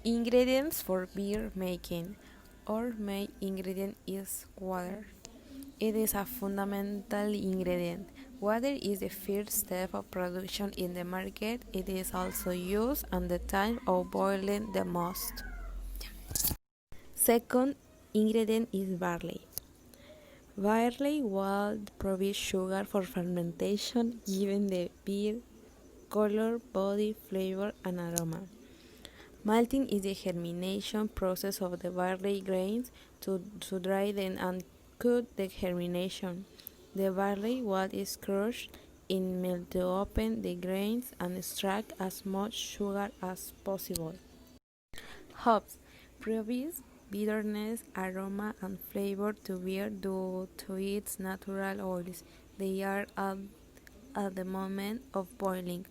Ingredients for beer making. Our main ingredient is water. It is a fundamental ingredient. Water is the first step of production in the market. It is also used at the time of boiling the most. Second ingredient is barley. Barley will provide sugar for fermentation, giving the beer color, body, flavor, and aroma. Malting is the germination process of the barley grains to dry them and cut the germination. The barley wheat is crushed in mill to open the grains and extract as much sugar as possible. Hops provide bitterness, aroma, and flavor to beer due to its natural oils. They are added at the moment of boiling.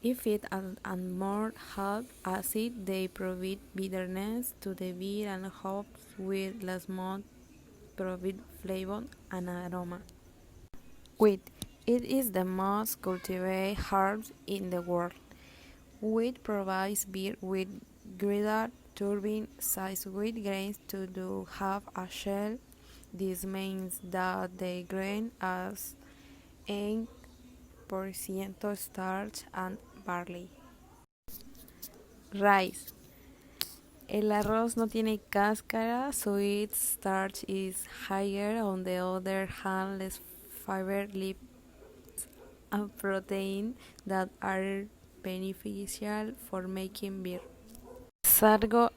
If it and more hop acid, they provide bitterness to the beer, and hops with less malt provide flavor and aroma. Wheat. It is the most cultivated herb in the world. Wheat provides beer with greater turbine-sized wheat grains to do have a shell. This means that the grain has 8% starch and barley. Rice. El arroz no tiene cáscara, so its starch is higher. On the other hand, less fiber, lipids, and protein that are beneficial for making beer. Sargo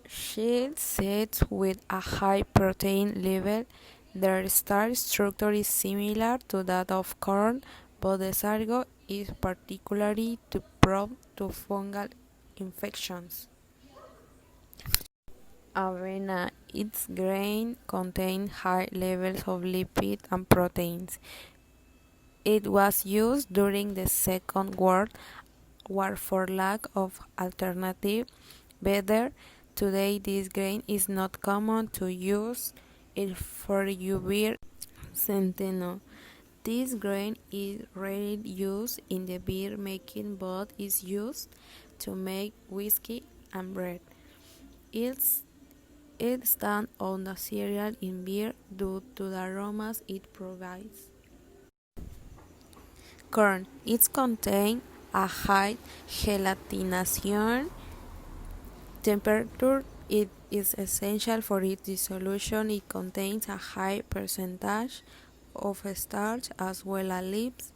shield seeds with a high protein level. Their starch structure is similar to that of corn, but the sargo is particularly prone to fungal infections. Avena. Its grain contains high levels of lipids and proteins. It was used during the Second World War for lack of alternative. Better, today this grain is not common to use it for beer. Centeno. This grain is rarely used in the beer making but is used to make whiskey and bread. It stands on the cereal in beer due to the aromas it provides. Corn. It contains a high gelatination temperature. It is essential for its dissolution. It contains a high percentage of starch as well as lipids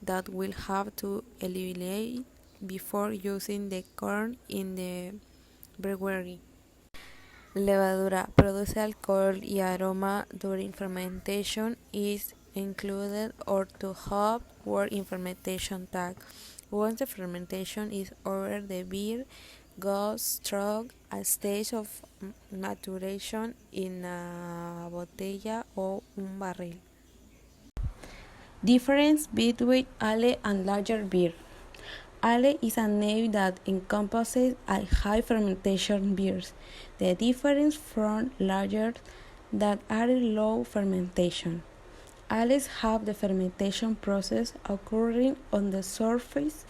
that will have to eliminate before using the corn in the brewery. Levadura. Produce alcohol y aroma during fermentation. Is included or to hop work in fermentation tank. Once the fermentation is over, the beer goes through a stage of maturation in a botella or un barril. Difference between ale and lager beer. Ale is a name that encompasses a high fermentation beers. The difference from lagers that are low fermentation. Ales have the fermentation process occurring on the surface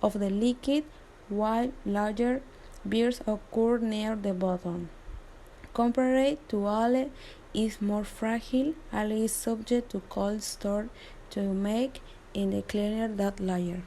of the liquid, while lager beers occur near the bottom. Compared to ale is more fragile. Ale is subject to cold storage to make it cleaner than lager.